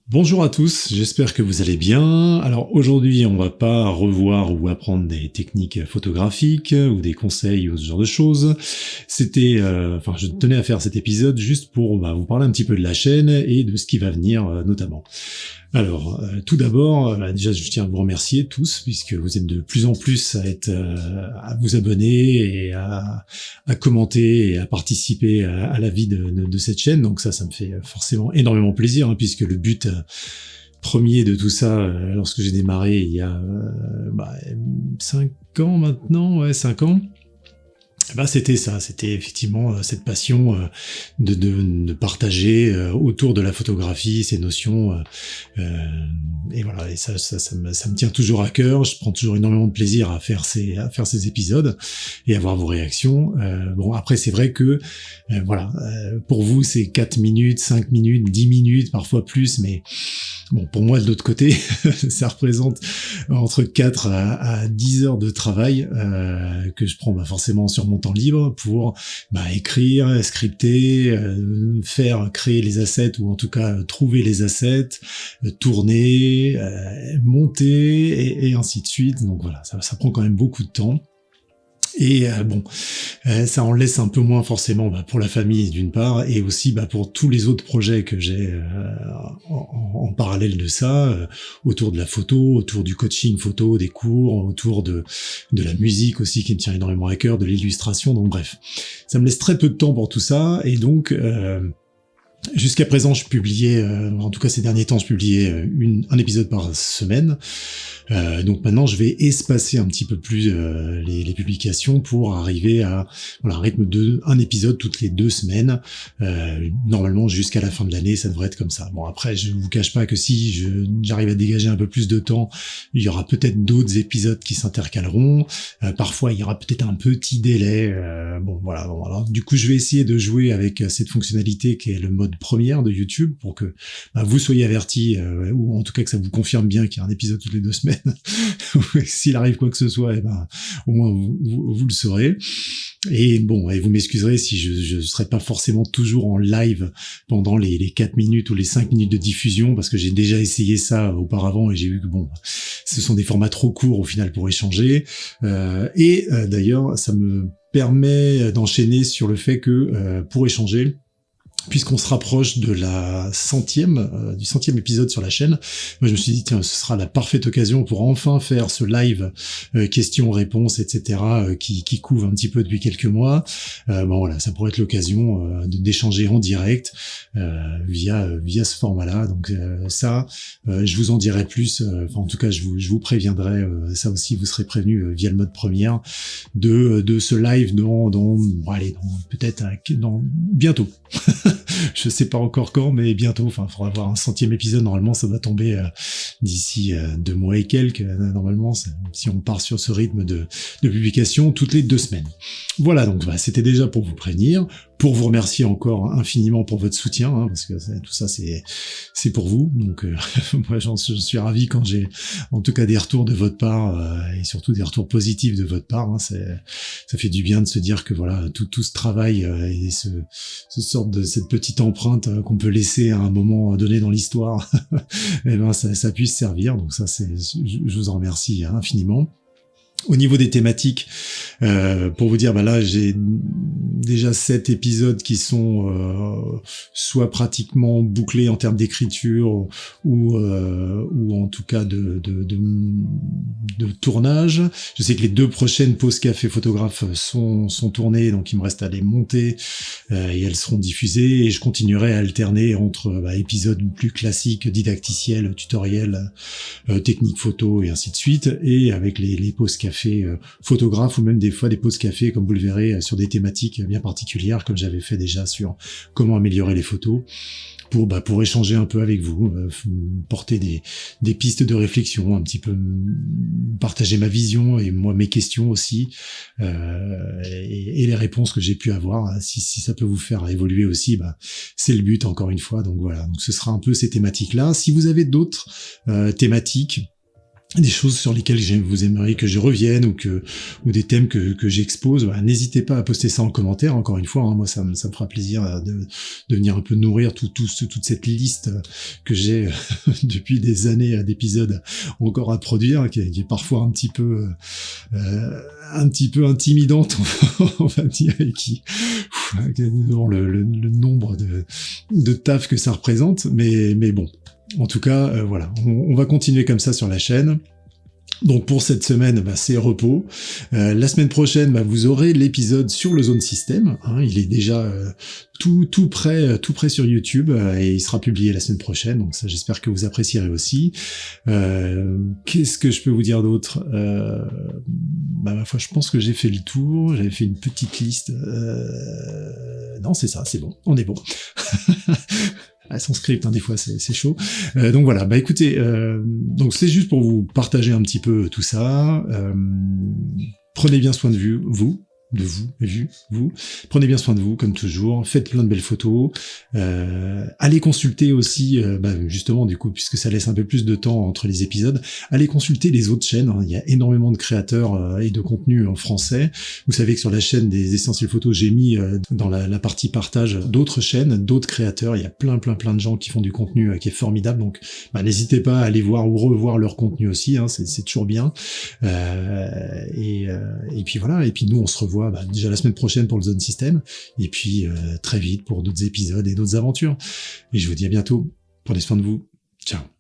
Bonjour à tous, j'espère que vous allez bien. Alors aujourd'hui, on va pas revoir ou apprendre des techniques photographiques ou des conseils ou ce genre de choses. Je tenais à faire cet épisode juste pour vous parler un petit peu de la chaîne et de ce qui va venir notamment. Alors, tout d'abord, déjà, je tiens à vous remercier tous, puisque vous êtes de plus en plus à vous abonner et à commenter et à participer à la vie de cette chaîne. Donc ça me fait forcément énormément plaisir, puisque le but premier de tout ça, lorsque j'ai démarré il y a 5 ans maintenant, 5 ans, c'était ça, c'était effectivement cette passion de partager autour de la photographie ces notions et voilà, et ça me tient toujours à cœur. Je prends toujours énormément de plaisir à faire ces épisodes et à voir vos réactions. Après c'est vrai que pour vous c'est 4 minutes, 5 minutes, 10 minutes, parfois plus, mais bon, pour moi, de l'autre côté, ça représente entre 4 à 10 heures de travail que je prends forcément sur mon temps libre pour écrire, scripter, créer les assets, ou en tout cas trouver les assets, tourner, monter, et ainsi de suite. Donc voilà, ça prend quand même beaucoup de temps. Et ça en laisse un peu moins forcément pour la famille d'une part, et aussi pour tous les autres projets que j'ai en parallèle de ça, autour de la photo, autour du coaching photo, des cours, autour de la musique aussi qui me tient énormément à cœur, de l'illustration. Donc bref, ça me laisse très peu de temps pour tout ça, et donc jusqu'à présent, je publiais, en tout cas ces derniers temps, je publiais un épisode par semaine. Donc maintenant, je vais espacer un petit peu plus les publications pour arriver à un rythme de un épisode toutes les 2 semaines. Normalement, jusqu'à la fin de l'année, ça devrait être comme ça. Bon, après, je vous cache pas que si j'arrive à dégager un peu plus de temps, il y aura peut-être d'autres épisodes qui s'intercaleront. Parfois, il y aura peut-être un petit délai. Alors, du coup, je vais essayer de jouer avec cette fonctionnalité qui est le mode première de YouTube pour que vous soyez avertis, ou en tout cas que ça vous confirme bien qu'il y a un épisode toutes les 2 semaines. S'il arrive quoi que ce soit, au moins vous le saurez. Et vous m'excuserez si je serai pas forcément toujours en live pendant les 4 minutes ou les 5 minutes de diffusion, parce que j'ai déjà essayé ça auparavant et j'ai vu que ce sont des formats trop courts au final pour échanger. D'ailleurs, ça me permet d'enchaîner sur le fait que pour échanger, puisqu'on se rapproche de la du 100e épisode sur la chaîne, moi je me suis dit tiens, ce sera la parfaite occasion pour enfin faire ce live questions-réponses, etc. Qui couvre un petit peu depuis quelques mois. Ça pourrait être l'occasion d'échanger en direct via ce format-là. Donc je vous en dirai plus. En tout cas, je vous préviendrai. Ça aussi, vous serez prévenus via le mode première de ce live peut-être bientôt. Je sais pas encore quand, mais bientôt. Il faudra avoir un 100e épisode. Normalement, ça doit tomber d'ici 2 mois et quelques. Normalement, si on part sur ce rythme de publication toutes les 2 semaines. Voilà, donc c'était déjà pour vous prévenir, pour vous remercier encore infiniment pour votre soutien, parce que tout ça c'est pour vous. Donc moi je suis ravi quand j'ai en tout cas des retours de votre part, et surtout des retours positifs de votre part. Ça fait du bien de se dire que voilà, tout ce travail et cette petite empreinte qu'on peut laisser à un moment donné dans l'histoire, ça puisse servir. Donc ça je vous en remercie infiniment. Au niveau des thématiques, pour vous dire, là j'ai déjà 7 épisodes qui sont soit pratiquement bouclés en termes d'écriture ou en tout cas de tournage. Je sais que les 2 prochaines pauses café photographe sont tournées, donc il me reste à les monter et elles seront diffusées, et je continuerai à alterner entre épisodes plus classiques, didacticiels, tutoriels, techniques photo et ainsi de suite, et avec les pauses café photographe, ou même des fois des pauses café, comme vous le verrez, sur des thématiques bien particulières, comme j'avais fait déjà sur comment améliorer les photos, pour échanger un peu avec vous, porter des pistes de réflexion, un petit peu partager ma vision et moi mes questions aussi, et les réponses que j'ai pu avoir, si ça peut vous faire évoluer aussi, c'est le but encore une fois. Donc voilà, donc ce sera un peu ces thématiques là. Si vous avez d'autres thématiques des choses sur lesquelles vous aimeriez que je revienne ou des thèmes que j'expose, bah, n'hésitez pas à poster ça en commentaire. Encore une fois, hein, moi ça me fera plaisir de venir un peu nourrir toute cette liste que j'ai depuis des années d'épisodes encore à produire, qui est parfois un petit peu intimidante, on va dire, et qui devant le nombre de taf que ça représente, mais bon. En tout cas, voilà, on va continuer comme ça sur la chaîne. Donc pour cette semaine, bah, c'est repos. La semaine prochaine, bah, vous aurez l'épisode sur le Zone System. Hein, il est déjà tout prêt sur YouTube et il sera publié la semaine prochaine. Donc ça, j'espère que vous apprécierez aussi. Qu'est-ce que je peux vous dire d'autre? Bah, ma foi, je pense que j'ai fait le tour. J'avais fait une petite liste. Non, c'est ça, c'est bon. On est bon. Son script, hein, des fois c'est chaud. Donc voilà, bah écoutez, donc c'est juste pour vous partager un petit peu tout ça. Prenez bien soin de vous. Prenez bien soin de vous, comme toujours. Faites plein de belles photos. Allez consulter aussi, justement, du coup, puisque ça laisse un peu plus de temps entre les épisodes, allez consulter les autres chaînes. Hein. Il y a énormément de créateurs et de contenu en français. Vous savez que sur la chaîne des Essentiels Photos, j'ai mis dans la partie partage d'autres chaînes, d'autres créateurs. Il y a plein de gens qui font du contenu qui est formidable. Donc, n'hésitez pas à aller voir ou revoir leur contenu aussi. Hein. C'est toujours bien. Et puis voilà. Et puis nous, on se revoit déjà la semaine prochaine pour le Zone System, et puis très vite pour d'autres épisodes et d'autres aventures. Et je vous dis à bientôt. Prenez soin de vous. Ciao.